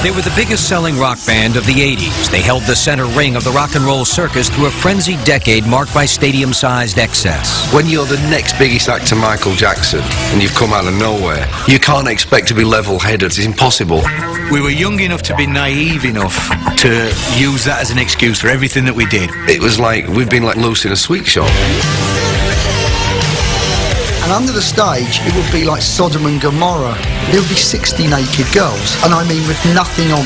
They were the biggest selling rock band of the 80s. They held the center ring of the rock and roll circus through a frenzied decade marked by stadium-sized excess. When you're the next biggest act to Michael Jackson and you've come out of nowhere, you can't expect to be level-headed. It's impossible. We were young enough to be naive enough to use that as an excuse for everything that we did. It was like we'd been let loose in a sweet shop. And under the stage, it would be like Sodom and Gomorrah. There would be 60 naked girls, and I mean with nothing on.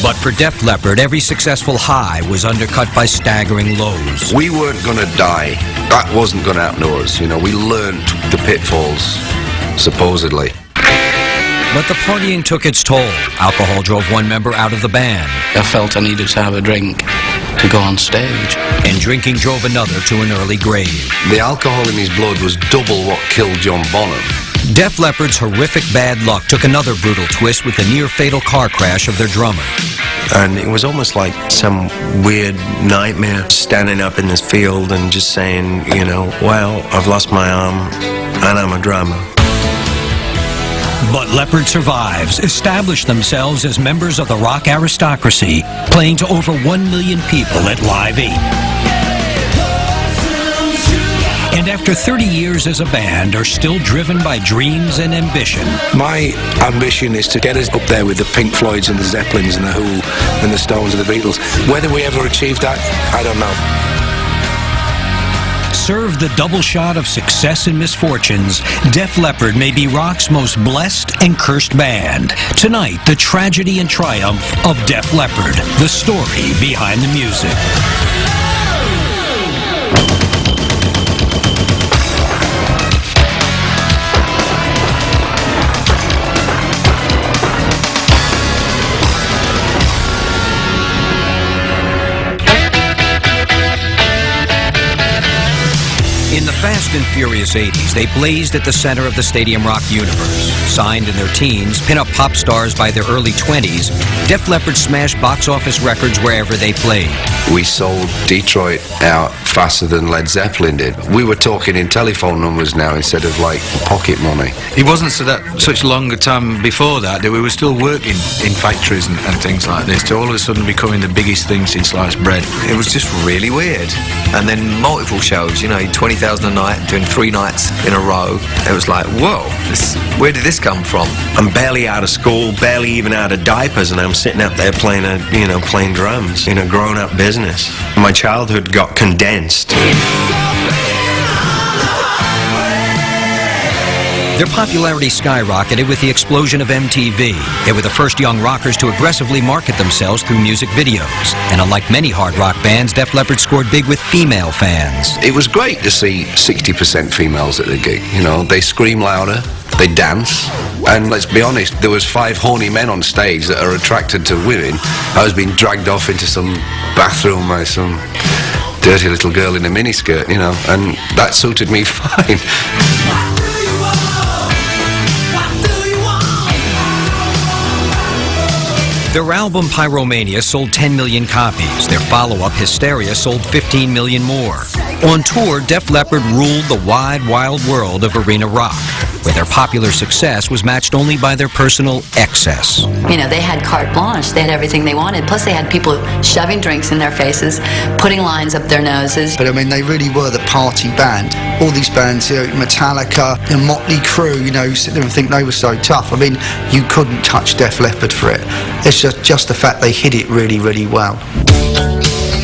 But for Def Leppard, every successful high was undercut by staggering lows. We weren't going to die. That wasn't going to happen to us. You know, we learned the pitfalls, supposedly. But the partying took its toll. Alcohol drove one member out of the band. I felt I needed to have a drink to go on stage. And drinking drove another to an early grave. The alcohol in his blood was double what killed John Bonham. Def Leppard's horrific bad luck took another brutal twist with the near-fatal car crash of their drummer. And it was almost like some weird nightmare, standing up in this field and just saying, you know, well, I've lost my arm and I'm a drummer. But Leppard survives, established themselves as members of the rock aristocracy, playing to over 1 million people at Live 8. And after 30 years as a band, are still driven by dreams and ambition. My ambition is to get us up there with the Pink Floyds and the Zeppelins and the Who and the Stones and the Beatles. Whether we ever achieve that, I don't know. Serve the double shot of success and misfortunes, Def Leppard may be rock's most blessed and cursed band. Tonight, the tragedy and triumph of Def Leppard, the story behind the music. In the fast and furious 80s, they blazed at the center of the stadium rock universe. Signed in their teens, pin-up pop stars by their early 20s, Def Leppard smashed box office records wherever they played. We sold Detroit out faster than Led Zeppelin did. We were talking in telephone numbers now instead of like pocket money. It wasn't such longer time before that we were still working in factories and things like this, to all of a sudden becoming the biggest thing since sliced bread. It was just really weird. And then multiple shows, you know, 20,000 a night, doing 3 nights in a row. It was like, whoa, where did this come from? I'm barely out of school, barely even out of diapers, and I'm sitting up there playing drums in a grown-up business. My childhood got condensed. Their popularity skyrocketed with the explosion of MTV. They were the first young rockers to aggressively market themselves through music videos. And unlike many hard rock bands, Def Leppard scored big with female fans. It was great to see 60% females at the gig. You know, they scream louder, they dance, and let's be honest, there was 5 horny men on stage that are attracted to women. I was being dragged off into some bathroom by some dirty little girl in a miniskirt, you know, and that suited me fine. Their album Pyromania sold 10 million copies. Their follow-up Hysteria sold 15 million more. On tour, Def Leppard ruled the wide, wild world of arena rock, where their popular success was matched only by their personal excess. You know, they had carte blanche. They had everything they wanted. Plus, they had people shoving drinks in their faces, putting lines up their noses. But I mean, they really were the party band. All these bands, you know, Metallica, the Motley Crue, you know, you sit there and think they were so tough. I mean, you couldn't touch Def Leppard for it. It's just the fact they hid it really, really well.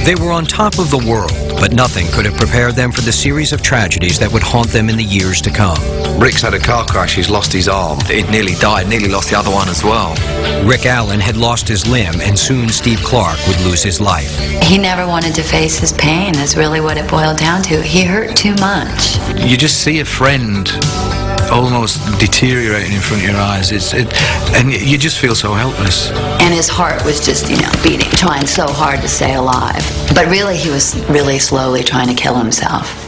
They were on top of the world, but nothing could have prepared them for the series of tragedies that would haunt them in the years to come. Rick's had a car crash, he's lost his arm. It nearly died, nearly lost the other one as well. Rick Allen had lost his limb, and soon Steve Clark would lose his life. He never wanted to face his pain, is really what it boiled down to. He hurt too much. You just see a friend almost deteriorating in front of your eyes, and you just feel so helpless. And his heart was just, you know, beating, trying so hard to stay alive. But really, he was really slowly trying to kill himself.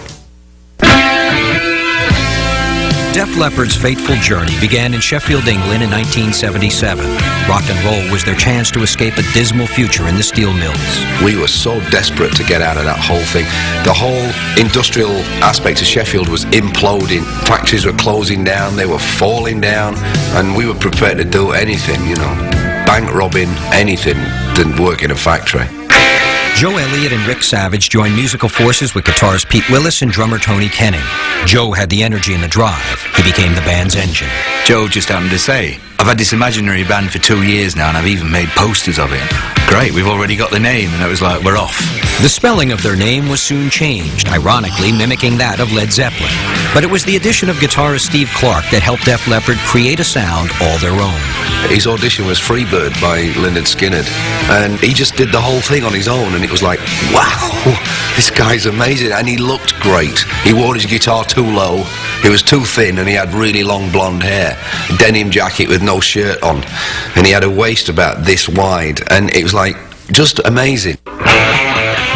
Def Leppard's fateful journey began in Sheffield, England in 1977. Rock and roll was their chance to escape a dismal future in the steel mills. We were so desperate to get out of that whole thing. The whole industrial aspect of Sheffield was imploding. Factories were closing down, they were falling down, and we were prepared to do anything, you know. bank robbing, anything than work in a factory. Joe Elliott and Rick Savage joined musical forces with guitarist Pete Willis and drummer Tony Kenning. Joe had the energy and the drive. He became the band's engine. Joe just happened to say, I've had this imaginary band for 2 years now and I've even made posters of it. Great, we've already got the name. And it was like, we're off. The spelling of their name was soon changed, ironically mimicking that of Led Zeppelin. But it was the addition of guitarist Steve Clark that helped Def Leppard create a sound all their own. His audition was Freebird by Lynyrd Skynyrd, and he just did the whole thing on his own, and it was like, wow, this guy's amazing, and he looked great. He wore his guitar too low, he was too thin, and he had really long blonde hair, denim jacket with no shirt on, and he had a waist about this wide, and it was like, just amazing.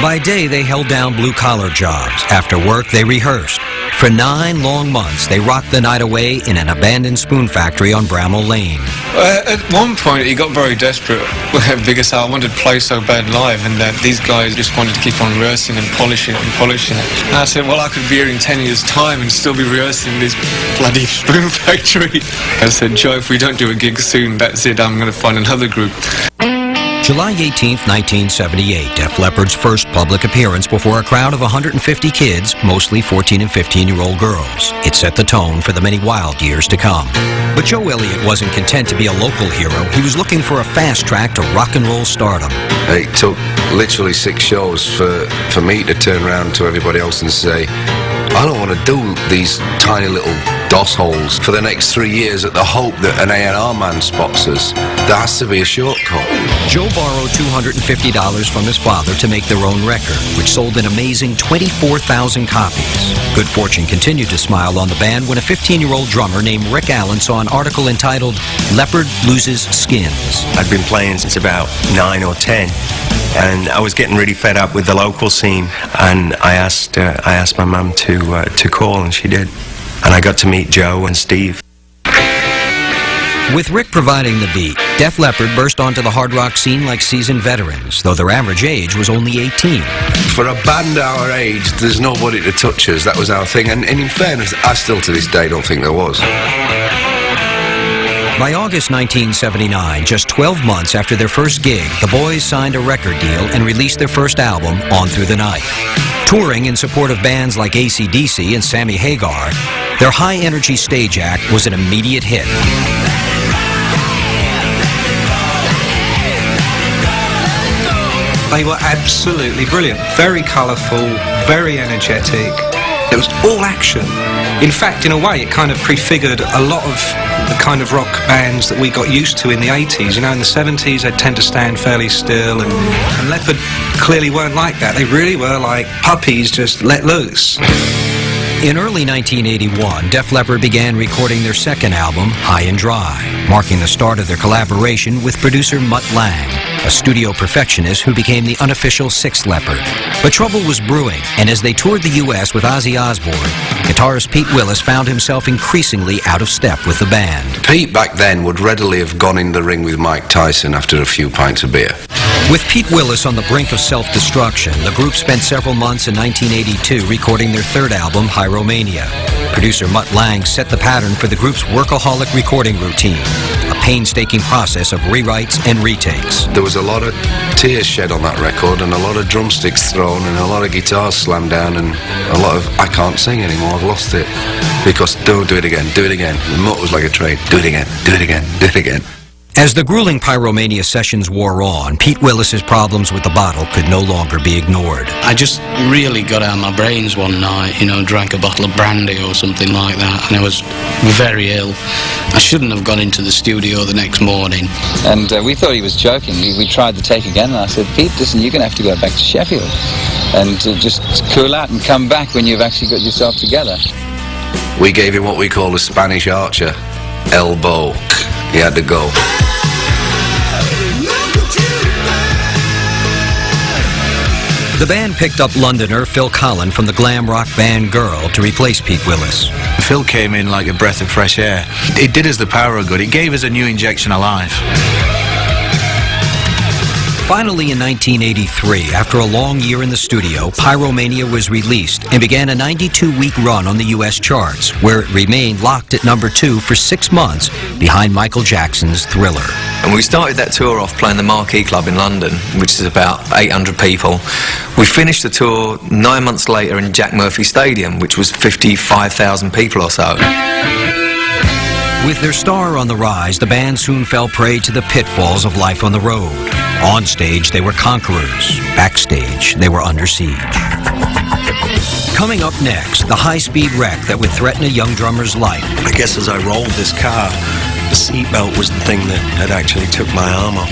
By day, they held down blue-collar jobs. After work, they rehearsed. For 9 long months, they rocked the night away in an abandoned spoon factory on Bramall Lane. At one point, he got very desperate because I wanted to play so bad live, and that these guys just wanted to keep on rehearsing and polishing it and polishing it. And I said, well, I could be here in 10 years' time and still be rehearsing this bloody spoon factory. I said, Joe, if we don't do a gig soon, that's it, I'm going to find another group. July 18th, 1978, Def Leppard's first public appearance before a crowd of 150 kids, mostly 14 and 15-year-old girls. It set the tone for the many wild years to come. But Joe Elliott wasn't content to be a local hero. He was looking for a fast track to rock and roll stardom. It took literally 6 shows for me to turn around to everybody else and say, I don't want to do these tiny little DOS holes for the next 3 years at the hope that an A&R man spots us. There has to be a shortcut. Joe borrowed $250 from his father to make their own record, which sold an amazing 24,000 copies. Good fortune continued to smile on the band when a 15-year-old drummer named Rick Allen saw an article entitled, Leppard Loses Skins. I'd been playing since about 9 or 10, and I was getting really fed up with the local scene, and I asked my mum to call, and she did. And I got to meet Joe and Steve. With Rick providing the beat, Def Leppard burst onto the hard rock scene like seasoned veterans, though their average age was only 18. For a band our age, there's nobody to touch us. That was our thing. And in fairness, I still to this day don't think there was. By August 1979, just 12 months after their first gig, the boys signed a record deal and released their first album, On Through the Night. Touring in support of bands like AC/DC and Sammy Hagar, their high-energy stage act was an immediate hit. They were absolutely brilliant, very colourful, very energetic. It was all action. In fact, in a way, it kind of prefigured a lot of the kind of rock bands that we got used to in the 80s. You know, in the 70s, they'd tend to stand fairly still, and Leppard clearly weren't like that. They really were like puppies just let loose. In early 1981, Def Leppard began recording their second album, High and Dry, marking the start of their collaboration with producer Mutt Lange, a studio perfectionist who became the unofficial sixth Leppard. But trouble was brewing, and as they toured the U.S. with Ozzy Osbourne, guitarist Pete Willis found himself increasingly out of step with the band. Pete back then would readily have gone in the ring with Mike Tyson after a few pints of beer. With Pete Willis on the brink of self-destruction, the group spent several months in 1982 recording their third album, Pyromania. Producer Mutt Lange set the pattern for the group's workaholic recording routine, a painstaking process of rewrites and retakes. There was a lot of tears shed on that record, and a lot of drumsticks thrown, and a lot of guitars slammed down, and a lot of, I can't sing anymore, I've lost it. Because, do it again, do it again. The motor was like a train, do it again, do it again, do it again. As the grueling Pyromania sessions wore on, Pete Willis's problems with the bottle could no longer be ignored. I just really got out of my brains one night, you know, drank a bottle of brandy or something like that, and I was very ill. I shouldn't have gone into the studio the next morning. And we thought he was joking. We tried the take again, and I said, Pete, listen, you're going to have to go back to Sheffield and just cool out and come back when you've actually got yourself together. We gave him what we call a Spanish archer, elbow. He had to go. The band picked up Londoner Phil Collen from the glam rock band Girl to replace Pete Willis. Phil came in like a breath of fresh air. It did us the power of good. It gave us a new injection of life. Finally, in 1983, after a long year in the studio, Pyromania was released and began a 92-week run on the U.S. charts, where it remained locked at #2 for 6 months behind Michael Jackson's Thriller. And we started that tour off playing the Marquee Club in London, which is about 800 people. We finished the tour 9 months later in Jack Murphy Stadium, which was 55,000 people or so. With their star on the rise, the band soon fell prey to the pitfalls of life on the road. On stage, they were conquerors. Backstage, they were under siege. Coming up next, the high-speed wreck that would threaten a young drummer's life. I guess as I rolled this car, the seatbelt was the thing that actually took my arm off.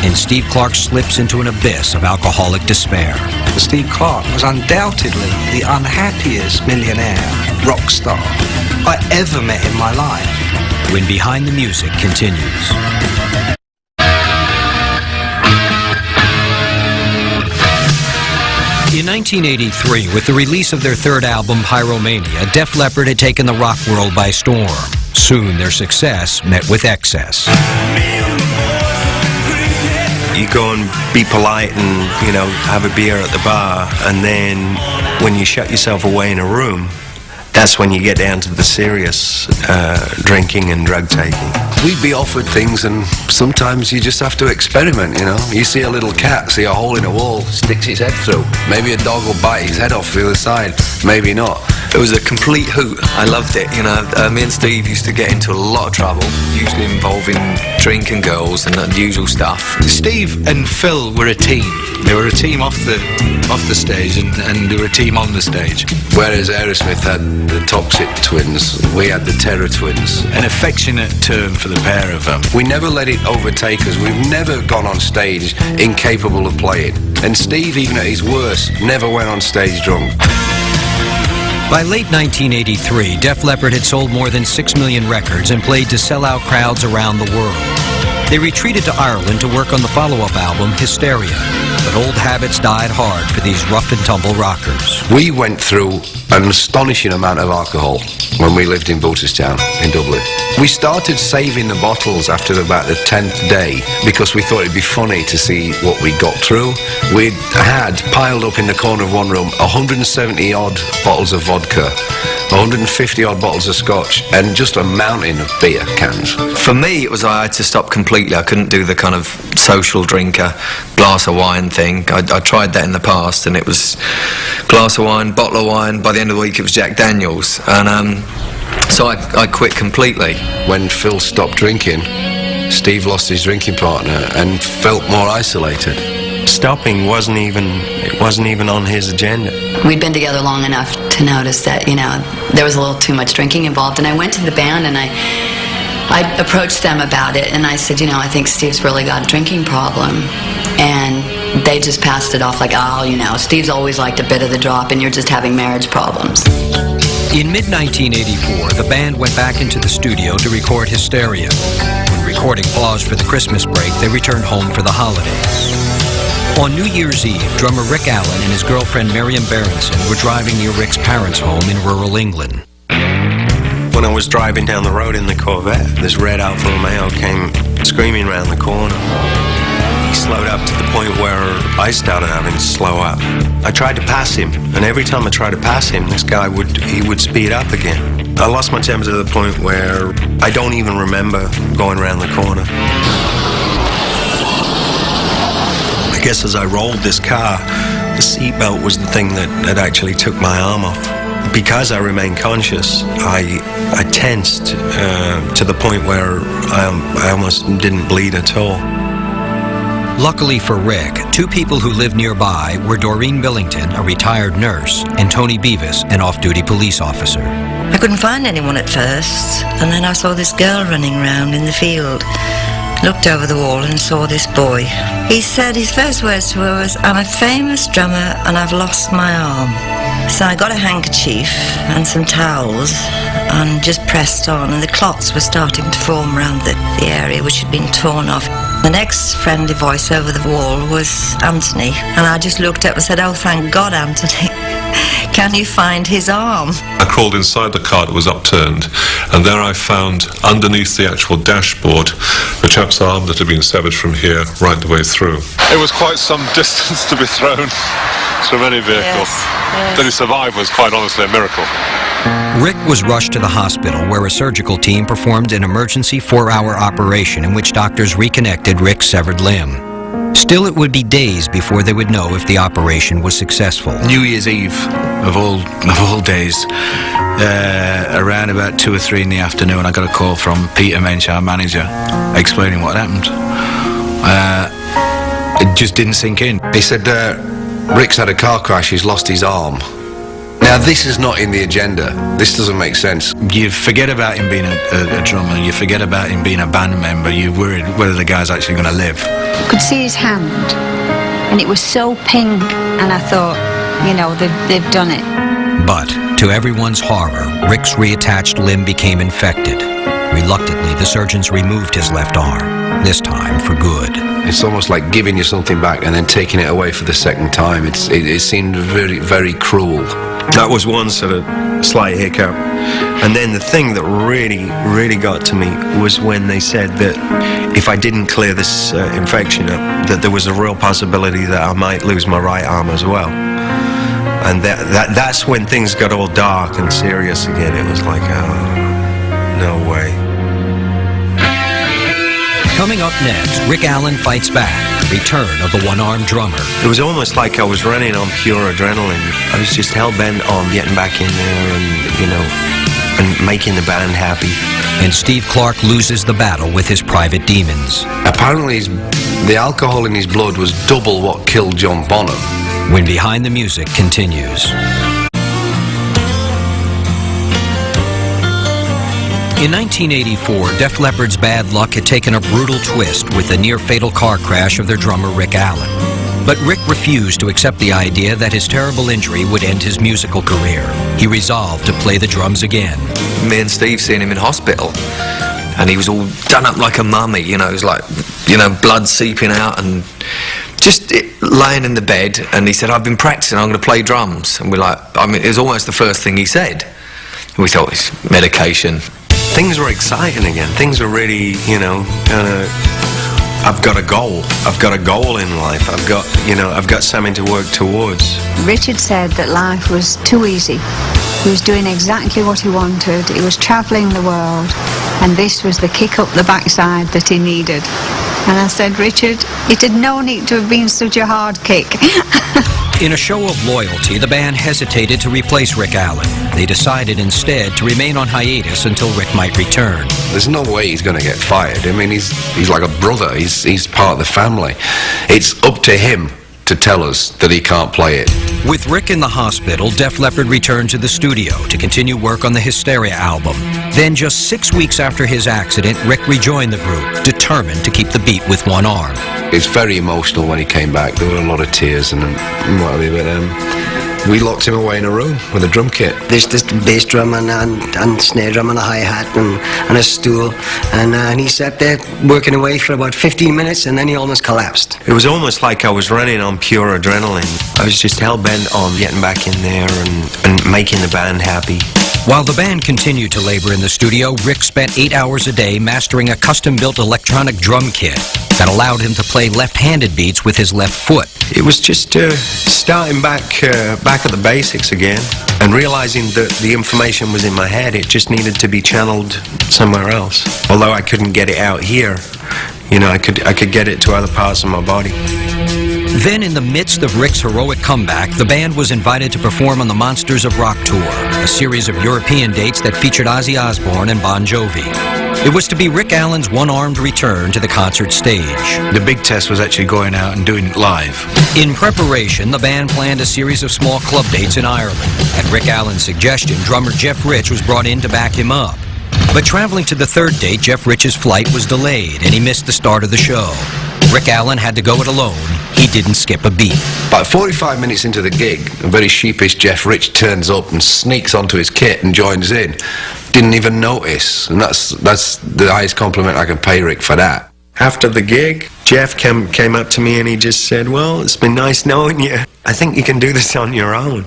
And Steve Clark slips into an abyss of alcoholic despair. Steve Clark was undoubtedly the unhappiest millionaire rock star I ever met in my life. When Behind the Music continues. In 1983, with the release of their third album, Pyromania, Def Leppard had taken the rock world by storm. Soon, their success met with excess. You go and be polite and, you know, have a beer at the bar, and then when you shut yourself away in a room, that's when you get down to the serious drinking and drug taking. We'd be offered things, and sometimes you just have to experiment, you know. You see a little cat, see a hole in a wall, sticks its head through. Maybe a dog will bite his head off the other side, maybe not. It was a complete hoot. I loved it, you know. Me and Steve used to get into a lot of trouble, usually involving drink and girls and the usual stuff. Steve and Phil were a team. They were a team off the stage, and they were a team on the stage. Whereas Aerosmith had the Toxic Twins, we had the Terror Twins. An affectionate term for the pair of them. We never let it overtake us. We've never gone on stage incapable of playing. And Steve, even at his worst, never went on stage drunk. By late 1983, Def Leppard had sold more than 6 million records and played to sell-out crowds around the world. They retreated to Ireland to work on the follow-up album, Hysteria. But old habits died hard for these rough-and-tumble rockers. We went through an astonishing amount of alcohol when we lived in Booterstown in Dublin. We started saving the bottles after about the 10th day because we thought it'd be funny to see what we got through. We'd had piled up in the corner of one room 170-odd bottles of vodka, 150-odd bottles of scotch, and just a mountain of beer cans. For me, it was I had to stop completely. I couldn't do the kind of social drinker, glass of wine thing. I tried that in the past, and it was glass of wine, bottle of wine. By the end of the week, it was Jack Daniels, and so I quit completely. When Phil stopped drinking, Steve lost his drinking partner and felt more isolated. Stopping wasn't even on his agenda. We'd been together long enough to notice that, you know, there was a little too much drinking involved, and I went to the band and I approached them about it, and I said, you know, I think Steve's really got a drinking problem. And they just passed it off like, oh, you know, Steve's always liked a bit of the drop and you're just having marriage problems. In mid-1984, the band went back into the studio to record Hysteria. When recording paused for the Christmas break, they returned home for the holidays. On New Year's Eve, drummer Rick Allen and his girlfriend Miriam Berenson were driving near Rick's parents' home in rural England. When I was driving down the road in the Corvette, this red Alfa Romeo came screaming around the corner. He slowed up to the point where I started having to slow up. I tried to pass him, and every time I tried to pass him, this guy would speed up again. I lost my temper to the point where I don't even remember going around the corner. I guess as I rolled this car, the seatbelt was the thing that actually took my arm off. Because I remained conscious, I tensed to the point where I almost didn't bleed at all. Luckily for Rick, two people who lived nearby were Doreen Billington, a retired nurse, and Tony Beavis, an off-duty police officer. I couldn't find anyone at first, and then I saw this girl running around in the field. Looked over the wall and saw this boy. He said his first words to her was, "I'm a famous drummer and I've lost my arm." So I got a handkerchief and some towels and just pressed on, and the clots were starting to form around the area which had been torn off. The next friendly voice over the wall was Anthony, and I just looked up and said, "Oh, thank God, Anthony. Can you find his arm?" I crawled inside the car that was upturned, and there I found, underneath the actual dashboard, the chap's arm that had been severed from here right the way through. It was quite some distance to be thrown from any vehicle. Yes. That he survived was quite honestly a miracle. Rick was rushed to the hospital where a surgical team performed an emergency 4-hour operation in which doctors reconnected Rick's severed limb. Still, it would be days before they would know if the operation was successful. New Year's Eve of all days, around about 2 or 3 in the afternoon, I got a call from Peter Mensch, our manager, explaining what happened. It just didn't sink in. He said, Rick's had a car crash, he's lost his arm. Now, this is not in the agenda. This doesn't make sense. You forget about him being a drummer, you forget about him being a band member, you're worried whether the guy's actually going to live. I could see his hand, and it was so pink, and I thought, you know, they've done it. But, to everyone's horror, Rick's reattached limb became infected. Reluctantly, the surgeons removed his left arm, this time for good. It's almost like giving you something back and then taking it away for the second time. It seemed very, very cruel. That was one sort of slight hiccup. And then the thing that really got to me was when they said that if I didn't clear this infection up, that there was a real possibility that I might lose my right arm as well. And that's when things got all dark and serious again. It was like, oh, no way. Coming up next, Rick Allen fights back, the return of the one-armed drummer. It was almost like I was running on pure adrenaline. I was just hell-bent on getting back in there and, you know, and making the band happy. And Steve Clark loses the battle with his private demons. Apparently, the alcohol in his blood was double what killed John Bonham. When Behind the Music continues. In 1984, Def Leppard's bad luck had taken a brutal twist with the near-fatal car crash of their drummer Rick Allen. But Rick refused to accept the idea that his terrible injury would end his musical career. He resolved to play the drums again. Me and Steve seen him in hospital, and he was all done up like a mummy, you know, it was like, you know, blood seeping out and just laying in the bed, and he said, I've been practicing, I'm going to play drums. And we're like, I mean, it was almost the first thing he said. We thought, it's medication. Things were exciting again. Things were really, you know, kind of, I've got a goal. I've got a goal in life. I've got, you know, I've got something to work towards. Richard said that life was too easy. He was doing exactly what he wanted. He was travelling the world, and this was the kick up the backside that he needed. And I said, Richard, it had no need to have been such a hard kick. In a show of loyalty, the band hesitated to replace Rick Allen. They decided instead to remain on hiatus until Rick might return. There's no way he's going to get fired. I mean, he's like a brother. He's part of the family. It's up to him to tell us that he can't play it. With Rick in the hospital, Def Leppard returned to the studio to continue work on the Hysteria album. Then, just 6 weeks after his accident, Rick rejoined the group, determined to keep the beat with one arm. It's very emotional when he came back. There were a lot of tears and what have you, but we locked him away in a room with a drum kit. There's just a bass drum and snare drum and a hi-hat and a stool, and he sat there working away for about 15 minutes, and then he almost collapsed. It was almost like I was running on pure adrenaline. I was just hell-bent on getting back in there and making the band happy. While the band continued to labor in the studio, Rick spent 8 hours a day mastering a custom-built electronic drum kit that allowed him to play left-handed beats with his left foot. It was just starting back at the basics again and realizing that the information was in my head. It just needed to be channeled somewhere else. Although I couldn't get it out here, you know, I could get it to other parts of my body. Then, in the midst of Rick's heroic comeback, the band was invited to perform on the Monsters of Rock tour, a series of European dates that featured Ozzy Osbourne and Bon Jovi. It was to be Rick Allen's one-armed return to the concert stage. The big test was actually going out and doing it live. In preparation, the band planned a series of small club dates in Ireland. At Rick Allen's suggestion, drummer Jeff Rich was brought in to back him up. But traveling to the third date, Jeff Rich's flight was delayed, and he missed the start of the show. Rick Allen had to go it alone. He didn't skip a beat. About 45 minutes into the gig, a very sheepish Jeff Rich turns up and sneaks onto his kit and joins in. Didn't even notice, and that's the highest compliment I can pay Rick for that. After the gig, Jeff came up to me and he just said, well, it's been nice knowing you. I think you can do this on your own.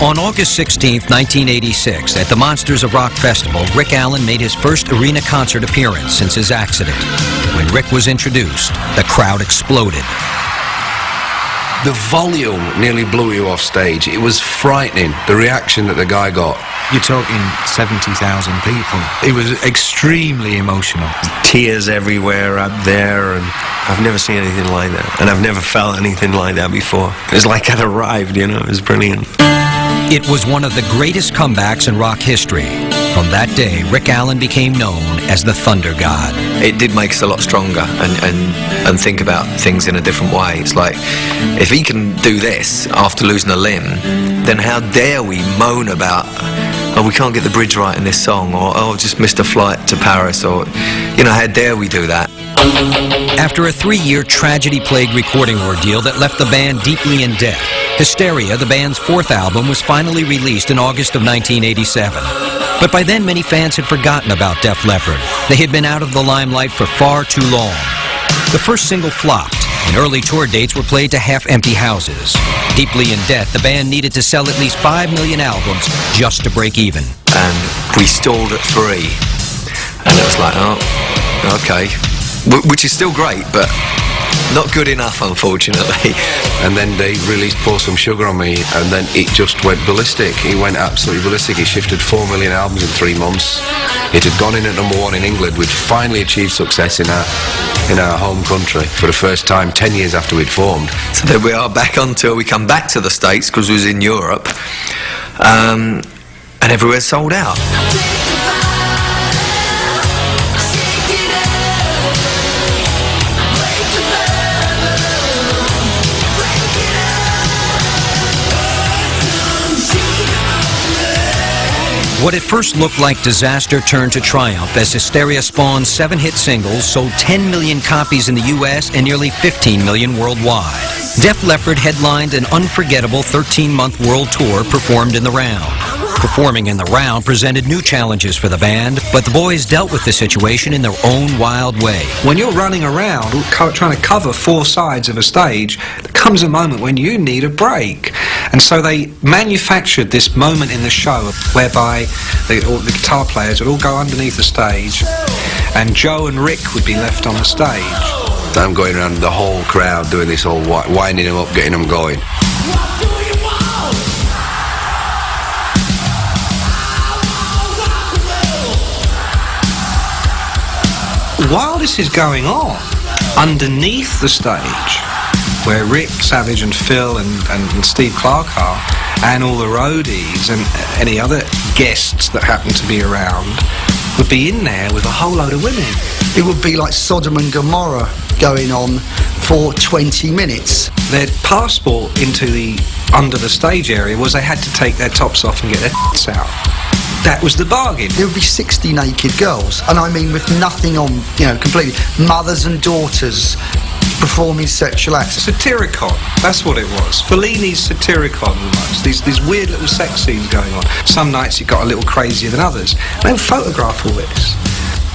On August 16, 1986, at the Monsters of Rock Festival, Rick Allen made his first arena concert appearance since his accident. When Rick was introduced, the crowd exploded. The volume nearly blew you off stage. It was frightening, the reaction that the guy got. You're talking 70,000 people. It was extremely emotional. Tears everywhere up there, and I've never seen anything like that. And I've never felt anything like that before. It was like I'd arrived, you know, it was brilliant. It was one of the greatest comebacks in rock history. From that day, Rick Allen became known as the Thunder God. It did make us a lot stronger and think about things in a different way. It's like, if he can do this after losing a limb, then how dare we moan about, oh, we can't get the bridge right in this song, or oh, I've just missed a flight to Paris, or, you know, how dare we do that? After a 3-year tragedy-plagued recording ordeal that left the band deeply in debt, Hysteria, the band's 4th album, was finally released in August of 1987. But by then, many fans had forgotten about Def Leppard. They had been out of the limelight for far too long. The first single flopped, and early tour dates were played to half-empty houses. Deeply in debt, the band needed to sell at least 5 million albums just to break even. And we stalled at 3. And it was like, oh, okay. Which is still great, but not good enough, unfortunately. And then they released Pour Some Sugar on Me, and then it just went ballistic. He went absolutely ballistic. He shifted 4 million albums in 3 months. It had gone in at #1 in England. We'd finally achieved success in our home country for the first time 10 years after we'd formed. So then we are back on tour. We come back to the States because we was in Europe, and everywhere sold out. What at first looked like disaster turned to triumph as Hysteria spawned 7 hit singles, sold 10 million copies in the US and nearly 15 million worldwide. Def Leppard headlined an unforgettable 13-month world tour performed in the round. Performing in the round presented new challenges for the band, but the boys dealt with the situation in their own wild way. When you're running around trying to cover 4 sides of a stage, there comes a moment when you need a break. And so they manufactured this moment in the show whereby all the guitar players would all go underneath the stage and Joe and Rick would be left on the stage. I'm going around the whole crowd doing this whole winding them up, getting them going. While this is going on, underneath the stage, where Rick Savage and Phil and Steve Clark are, and all the roadies and any other guests that happen to be around, would be in there with a whole load of women. It would be like Sodom and Gomorrah going on for 20 minutes. Their passport into the under the stage area was they had to take their tops off and get their out. That was the bargain. There would be 60 naked girls, and I mean with nothing on, you know, completely. Mothers and daughters performing sexual acts. Satyricon, that's what it was. Fellini's Satyricon almost. These weird little sex scenes going on. Some nights it got a little crazier than others. They would photograph all this.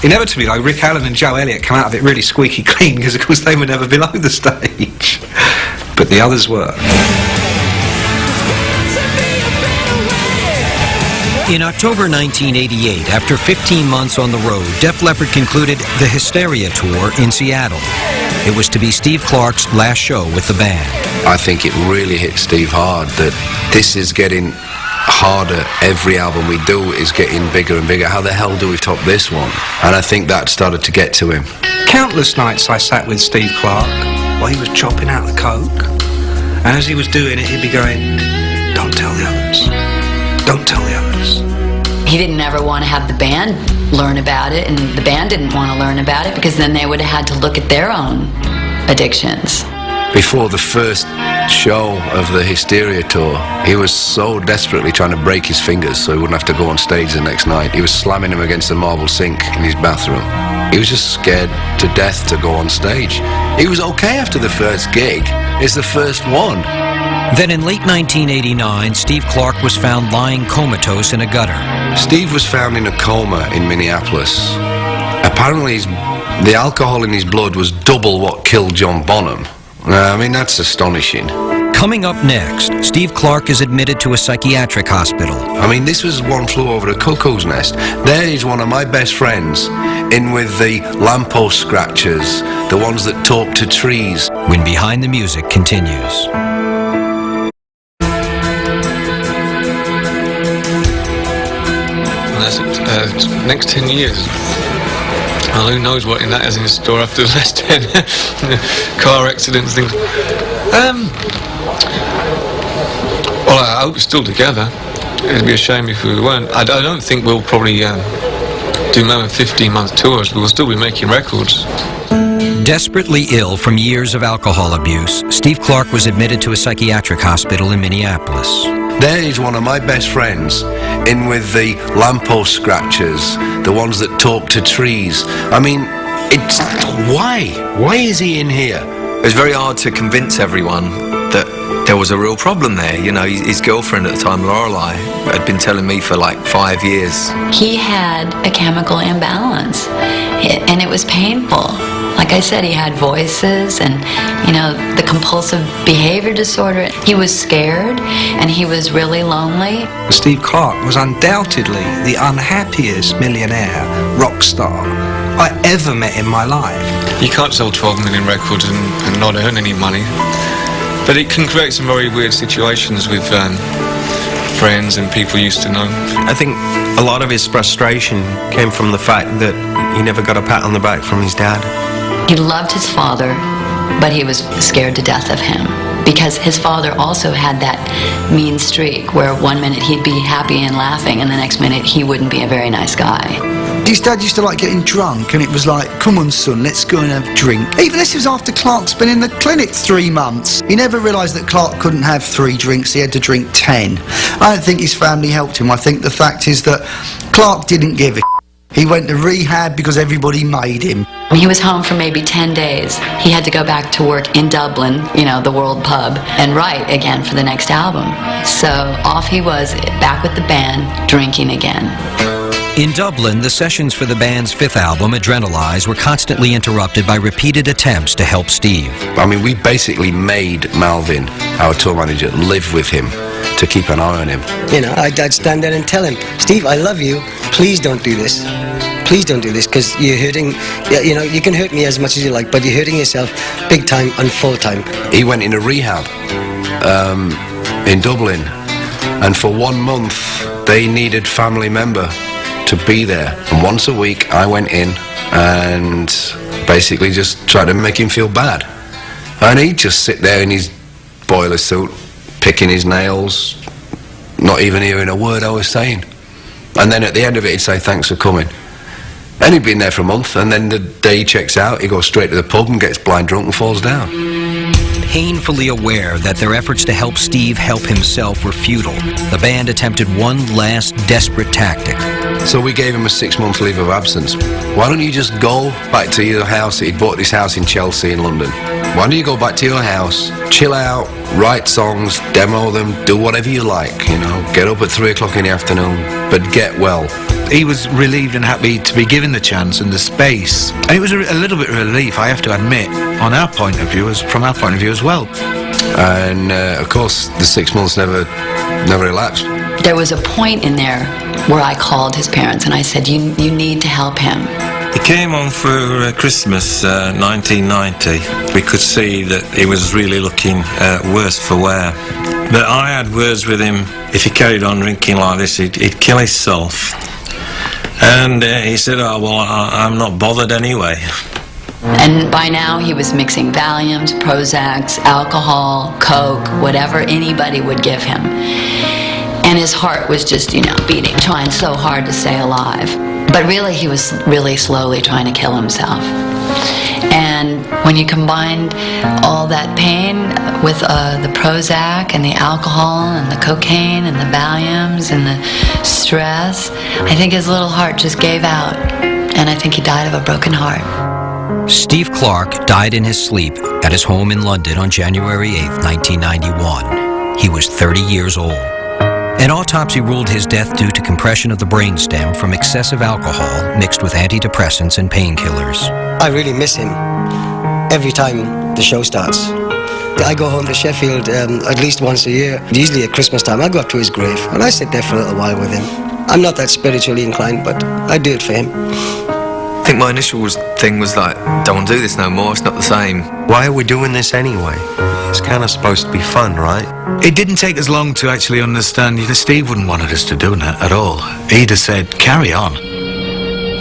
Inevitably, like Rick Allen and Joe Elliott come out of it really squeaky clean because of course they were never below the stage. But the others were. In October 1988, after 15 months on the road, Def Leppard concluded the Hysteria tour in Seattle. It was to be Steve Clark's last show with the band. I think it really hit Steve hard that this is getting harder. Every album we do is getting bigger and bigger. How the hell do we top this one? And I think that started to get to him. Countless nights I sat with Steve Clark while he was chopping out the coke. And as he was doing it, he'd be going, "Don't tell the others. Don't tell the others." He didn't ever want to have the band learn about it, and the band didn't want to learn about it because then they would have had to look at their own addictions. Before the first show of the Hysteria tour, he was so desperately trying to break his fingers so he wouldn't have to go on stage the next night. He was slamming them against the marble sink in his bathroom. He was just scared to death to go on stage. He was okay after the first gig. It's the first one. Then in late 1989, Steve Clark was found lying comatose in a gutter. Steve was found in a coma in Minneapolis. Apparently the alcohol in his blood was double what killed John Bonham. I mean, that's astonishing. Coming up next, Steve Clark is admitted to a psychiatric hospital. I mean, this was One Flew Over the Cuckoo's Nest. There is one of my best friends in with the lamppost scratchers, the ones that talk to trees. When Behind the Music continues. next 10 years. Well, who knows what that has in store after the last 10 car accidents, things. Well, I hope we're still together. It'd be a shame if we weren't. I don't think we'll probably do more than 15-month tours, but we'll still be making records. Desperately ill from years of alcohol abuse, Steve Clark was admitted to a psychiatric hospital in Minneapolis. There is one of my best friends, in with the lamppost scratchers, the ones that talk to trees. I mean, it's... Why? Why is he in here? It was very hard to convince everyone that there was a real problem there. You know, his girlfriend at the time, Lorelei, had been telling me for like 5 years. He had a chemical imbalance, and it was painful. Like I said, he had voices and, you know, the compulsive behavior disorder. He was scared and he was really lonely. Steve Clark was undoubtedly the unhappiest millionaire rock star I ever met in my life. You can't sell 12 million records and not earn any money. But it can create some very weird situations with friends and people you used to know. I think a lot of his frustration came from the fact that he never got a pat on the back from his dad. He loved his father, but he was scared to death of him because his father also had that mean streak where one minute he'd be happy and laughing and the next minute he wouldn't be a very nice guy. His dad used to like getting drunk, and it was like, come on son, let's go and have a drink. Even this was after Clark's been in the clinic 3 months. He never realised that Clark couldn't have 3 drinks, he had to drink 10. I don't think his family helped him. I think the fact is that Clark didn't give a He went to rehab because everybody made him. He was home for maybe 10 days. He had to go back to work in Dublin, you know, the World Pub, and write again for the next album. So off he was, back with the band, drinking again. In Dublin, the sessions for the band's 5th album, Adrenalize, were constantly interrupted by repeated attempts to help Steve. I mean, we basically made Malvin, our tour manager, live with him to keep an eye on him. You know, I'd stand there and tell him, Steve, I love you, please don't do this. Please don't do this, because you're hurting, you know, you can hurt me as much as you like, but you're hurting yourself big time and full time. He went into rehab in Dublin, and for 1 month they needed family member to be there. And once a week I went in and basically just tried to make him feel bad. And he'd just sit there in his boiler suit, picking his nails, not even hearing a word I was saying. And then at the end of it he'd say, thanks for coming. And he'd been there for a month, and then the day he checks out, he goes straight to the pub and gets blind drunk and falls down. Painfully aware that their efforts to help Steve help himself were futile, the band attempted one last desperate tactic. So we gave him a 6-month leave of absence. Why don't you just go back to your house? He'd bought this house in Chelsea in London. Why don't you go back to your house, chill out, write songs, demo them, do whatever you like, you know, get up at 3 o'clock in the afternoon, but get well. He was relieved and happy to be given the chance and the space. And it was a little bit of relief, I have to admit, on our point of view, from our point of view as well. And of course, the 6 months never elapsed. There was a point in there where I called his parents and I said, you need to help him. He came on for Christmas 1990. We could see that he was really looking worse for wear. But I had words with him, if he carried on drinking like this, he'd kill himself. And he said, oh, well, I'm not bothered anyway. And by now he was mixing Valiums, Prozacs, alcohol, Coke, whatever anybody would give him. And his heart was just, you know, beating, trying so hard to stay alive. But really he was really slowly trying to kill himself. And when you combined all that pain with the Prozac and the alcohol and the cocaine and the Valiums and the stress, I think his little heart just gave out. And I think he died of a broken heart. Steve Clark died in his sleep at his home in London on January 8, 1991. He was 30 years old. An autopsy ruled his death due to compression of the brainstem from excessive alcohol mixed with antidepressants and painkillers. I really miss him every time the show starts. I go home to Sheffield at least once a year, usually at Christmas time. I go up to his grave and I sit there for a little while with him. I'm not that spiritually inclined, but I do it for him. I think my initial thing was like, don't want to do this no more, it's not the same. Why are we doing this anyway? It's kind of supposed to be fun, right? It didn't take us long to actually understand. Steve wouldn't wanted us to do that at all. He'd have said, carry on.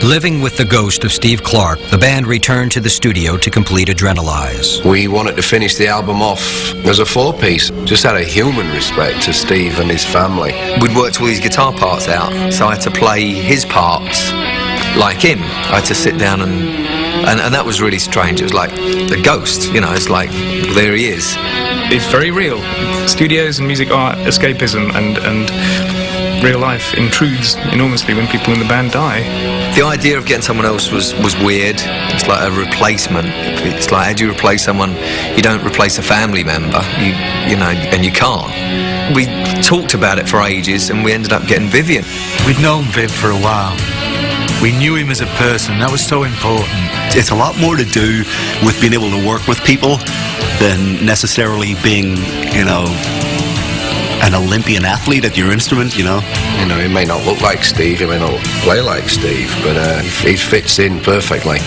Living with the ghost of Steve Clark, the band returned to the studio to complete Adrenalize. We wanted to finish the album off as a 4-piece. Just out of human respect to Steve and his family. We'd worked all these guitar parts out, so I had to play his parts like him. I had to sit down and that was really strange. It was like a ghost, you know, it's like, there he is. It's very real. Studios and music are escapism, and real life intrudes enormously when people in the band die. The idea of getting someone else was weird. It's like a replacement. It's like, how do you replace someone? You don't replace a family member, you know, and you can't. We talked about it for ages, and we ended up getting Vivian. We'd known Viv for a while. We knew him as a person. That was so important. It's a lot more to do with being able to work with people than necessarily being, you know, an Olympian athlete at your instrument, you know. You know, he may not look like Steve, he may not play like Steve, but he fits in perfectly.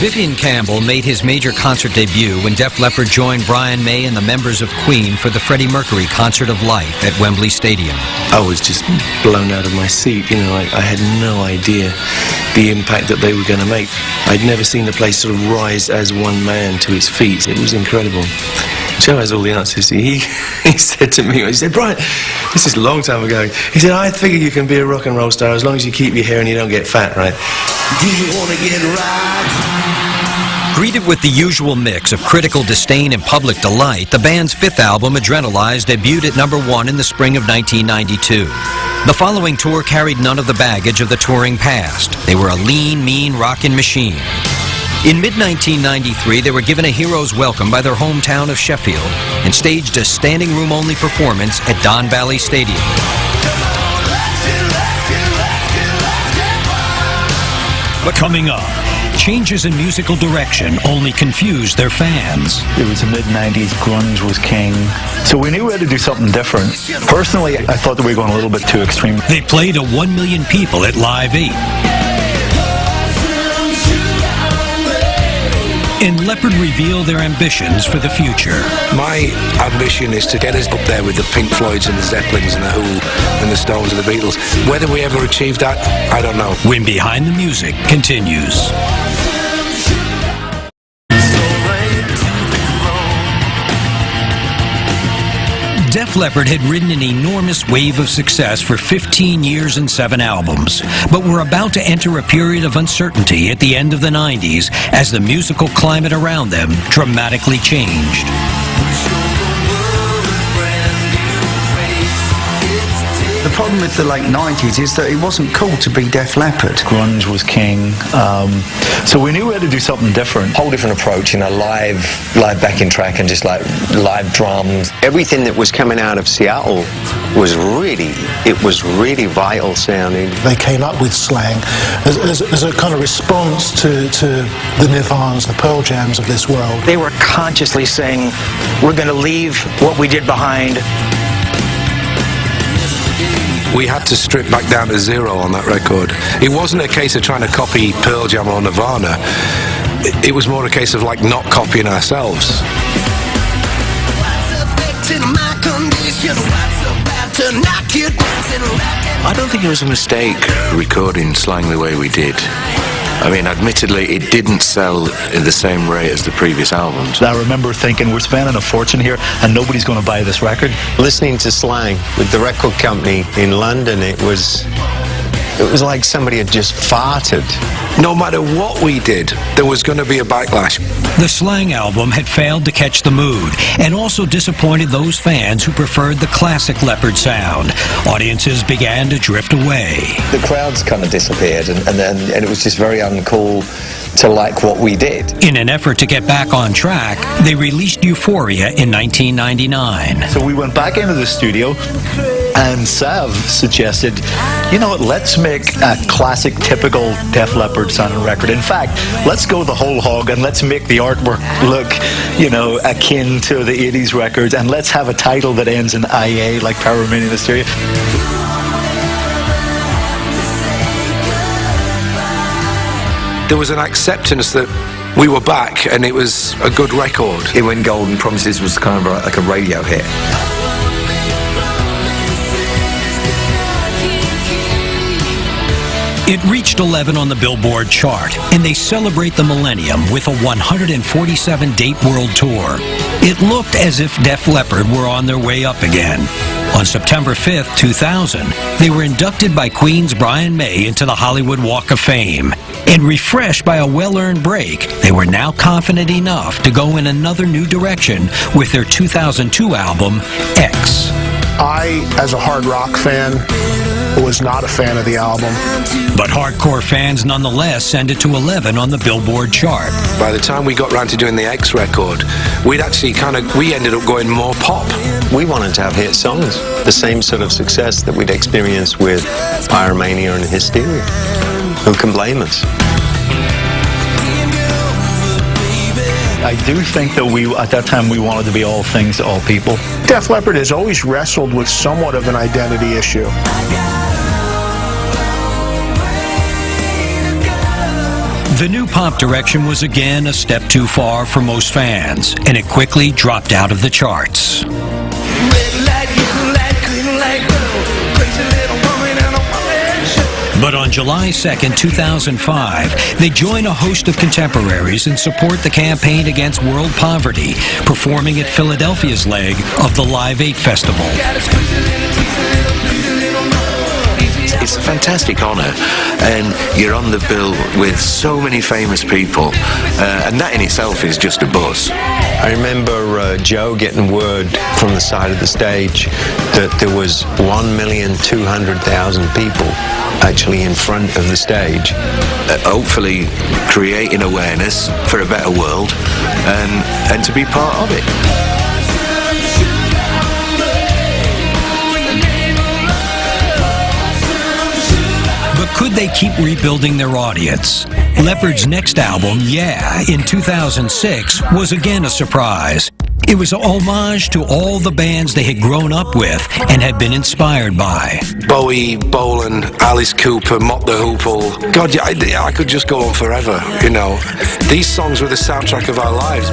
Vivian Campbell made his major concert debut when Def Leppard joined Brian May and the members of Queen for the Freddie Mercury Concert of Life at Wembley Stadium. I was just blown out of my seat, you know, I had no idea the impact that they were going to make. I'd never seen the place sort of rise as one man to its feet. It was incredible. Joe has all the answers. He said to me, he said, Brian, this is a long time ago, he said, I figure you can be a rock and roll star as long as you keep your hair and you don't get fat, right? Do you want to get right? Greeted with the usual mix of critical disdain and public delight, the band's 5th album, Adrenalize, debuted at '1 in the spring of 1992. The following tour carried none of the baggage of the touring past. They were a lean, mean rockin' machine. In mid-1993, they were given a hero's welcome by their hometown of Sheffield and staged a standing room-only performance at Don Valley Stadium. But coming up, changes in musical direction only confused their fans. It was the mid-90s, grunge was king. So we knew we had to do something different. Personally, I thought that we were going a little bit too extreme. They played to 1 million people at Live 8. And Leppard revealed their ambitions for the future. My ambition is to get us up there with the Pink Floyds and the Zeppelins and the Who and the Stones and the Beatles. Whether we ever achieve that, I don't know. When Behind the Music continues. Def Leppard had ridden an enormous wave of success for 15 years and 7 albums, but were about to enter a period of uncertainty at the end of the 90s as the musical climate around them dramatically changed. The problem with the late 90s is that it wasn't cool to be Def Leppard. Grunge was king. So we knew we had to do something different. Whole different approach, you know, live backing track and just like live drums. Everything that was coming out of Seattle was really vital sounding. They came up with slang as a kind of response to the Nirvanas, the Pearl Jams of this world. They were consciously saying, we're going to leave what we did behind. We had to strip back down to zero on that record. It wasn't a case of trying to copy Pearl Jam or Nirvana. It was more a case of like not copying ourselves. I don't think it was a mistake recording slang the way we did. I mean, admittedly, it didn't sell at the same rate as the previous albums. I remember thinking, we're spending a fortune here and nobody's going to buy this record. Listening to slang with the record company in London, it was like somebody had just farted. No matter what we did, there was going to be a backlash. The Slang album had failed to catch the mood and also disappointed those fans who preferred the classic Leppard sound. Audiences began to drift away. The crowds kind of disappeared and it was just very uncool to like what we did. In an effort to get back on track, they released Euphoria in 1999. So we went back into the studio. And Sav suggested, you know what, let's make a classic, typical Def Leppard sounding record. In fact, let's go the whole hog and let's make the artwork look, you know, akin to the 80s records, and let's have a title that ends in IA, like Pyromania Hysteria. There was an acceptance that we were back and it was a good record. It went gold, and Promises was kind of like a radio hit. It reached 11 on the Billboard chart, and they celebrate the millennium with a 147-date world tour. It looked as if Def Leppard were on their way up again. On September 5th, 2000, they were inducted by Queen's Brian May into the Hollywood Walk of Fame. And refreshed by a well-earned break, they were now confident enough to go in another new direction with their 2002 album, X. I, as a hard rock fan, was not a fan of the album. But hardcore fans nonetheless send it to 11 on the Billboard chart. By the time we got round to doing the X record, we ended up going more pop. We wanted to have hit songs, the same sort of success that we'd experienced with Pyromania and Hysteria. Who can blame us? I do think that at that time, we wanted to be all things to all people. Def Leppard has always wrestled with somewhat of an identity issue. The new pop direction was again a step too far for most fans, and it quickly dropped out of the charts. But on July 2nd, 2005, they join a host of contemporaries and support the campaign against world poverty, performing at Philadelphia's leg of the Live 8 Festival. It's a fantastic honour, and you're on the bill with so many famous people, and that in itself is just a buzz. I remember Joe getting word from the side of the stage that there was 1,200,000 people actually in front of the stage. Hopefully creating awareness for a better world and to be part of it. But could they keep rebuilding their audience? Leppard's next album, Yeah, in 2006, was again a surprise. It was a homage to all the bands they had grown up with and had been inspired by. Bowie, Bolan, Alice Cooper, Mott the Hoople. God, I could just go on forever, you know. These songs were the soundtrack of our lives.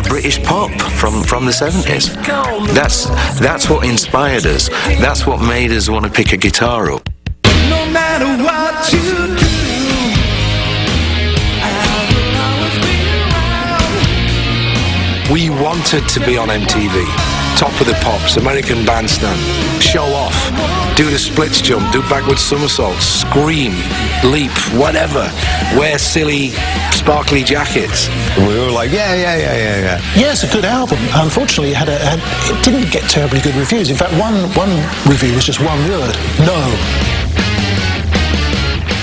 British pop from the 70s. That's what inspired us. That's what made us want to pick a guitar up. No matter what you do, We wanted to be on MTV, Top of the Pops, American Bandstand, show off, do the splits jump, do backwards somersaults, scream, leap, whatever, wear silly, sparkly jackets. We were like, yeah. Yeah, it's a good album. Unfortunately, it didn't get terribly good reviews. In fact, one review was just one word: no.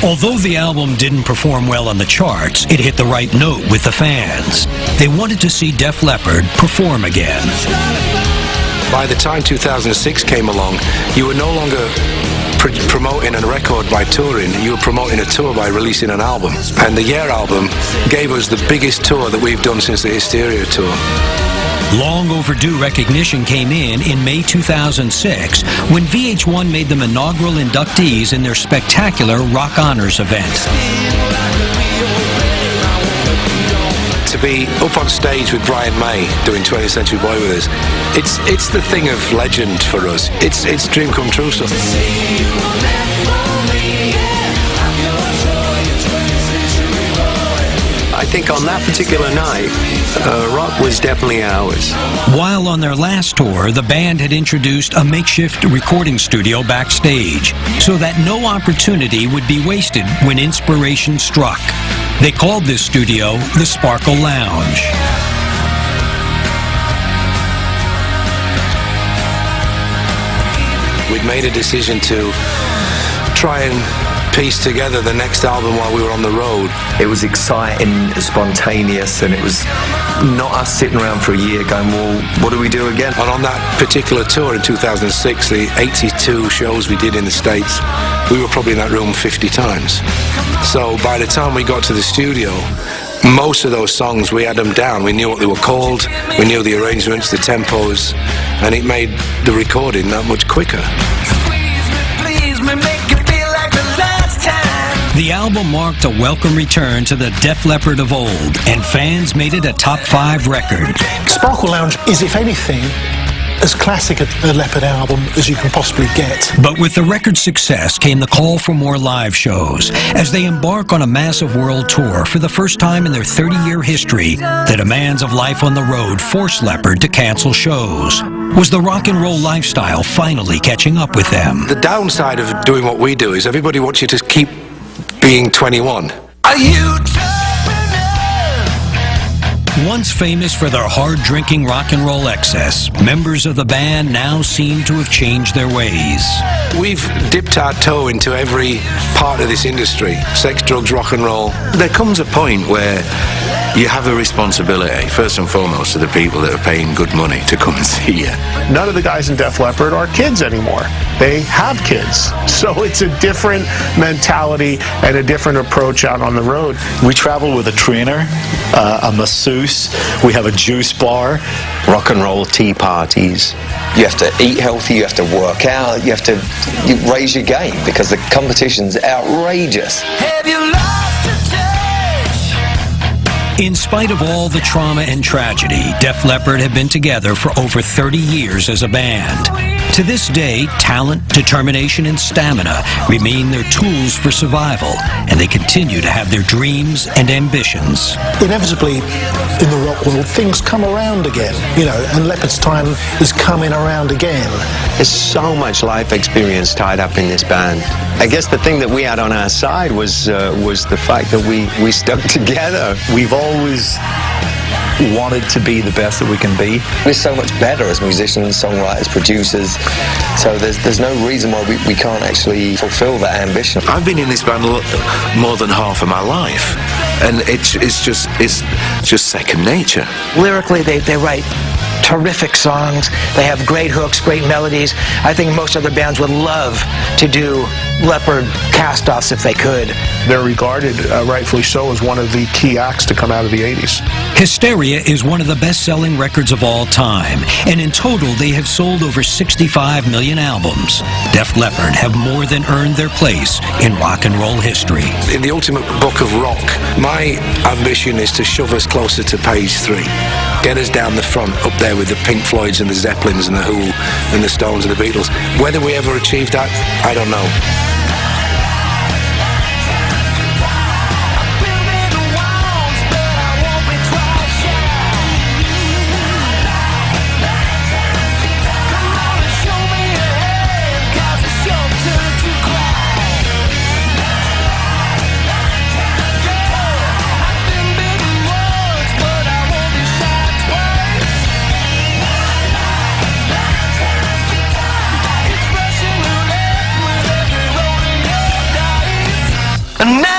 Although the album didn't perform well on the charts, it hit the right note with the fans. They wanted to see Def Leppard perform again. By the time 2006 came along, you were no longer promoting a record by touring, you were promoting a tour by releasing an album. And the Yeah album gave us the biggest tour that we've done since the Hysteria tour. Long overdue recognition came in May 2006 when VH1 made them inaugural inductees in their spectacular Rock Honors event. To be up on stage with Brian May doing 20th Century Boy with us, it's the thing of legend for us. It's dream come true stuff. I think on that particular night, rock was definitely ours. While on their last tour, the band had introduced a makeshift recording studio backstage so that no opportunity would be wasted when inspiration struck. They called this studio the Sparkle Lounge. We'd made a decision to try and piece together the next album while we were on the road. It was exciting, spontaneous, and it was not us sitting around for a year going, well, what do we do again? And on that particular tour in 2006, the 82 shows we did in the States, we were probably in that room 50 times. So by the time we got to the studio, most of those songs, we had them down. We knew what they were called, we knew the arrangements, the tempos, and it made the recording that much quicker. The album marked a welcome return to the Def Leppard of old, and fans made it a top 5 record. Sparkle Lounge is, if anything, as classic a Leppard album as you can possibly get. But with the record's success came the call for more live shows. As they embark on a massive world tour for the first time in their 30-year history, the demands of life on the road forced Leppard to cancel shows. Was the rock and roll lifestyle finally catching up with them? The downside of doing what we do is everybody wants you to keep being 21. Are you Once famous for their hard-drinking rock and roll excess, members of the band now seem to have changed their ways. We've dipped our toe into every part of this industry. Sex, drugs, rock and roll. There comes a point where you have a responsibility, first and foremost, to the people that are paying good money to come and see you. None of the guys in Def Leppard are kids anymore. They have kids. So it's a different mentality and a different approach out on the road. We travel with a trainer, a masseuse, we have a juice bar. Rock and roll tea parties. You have to eat healthy, you have to work out, you have to raise your game because the competition's outrageous. Have you lost your touch? In spite of all the trauma and tragedy, Def Leppard have been together for over 30 years as a band. To this day, talent, determination, and stamina remain their tools for survival, and they continue to have their dreams and ambitions. Inevitably, in the rock world, things come around again, you know, and Leppard's time is coming around again. There's so much life experience tied up in this band. I guess the thing that we had on our side was the fact that we stuck together. We've always wanted to be the best that we can be. We're so much better as musicians, songwriters, producers, so there's no reason why we can't actually fulfill that ambition. I've been in this band more than half of my life, and it's just second nature. Lyrically, they write terrific songs. They have great hooks, great melodies. I think most other bands would love to do Leppard cast-offs if they could. They're regarded, rightfully so, as one of the key acts to come out of the 80s. Hysteria is one of the best-selling records of all time, and in total they have sold over 65 million albums. Def Leppard have more than earned their place in rock and roll history. In the ultimate book of rock, my ambition is to shove us closer to page 3. Get us down the front, up there with the Pink Floyds and the Zeppelins and the Who and the Stones and the Beatles. Whether we ever achieve that, I don't know. And now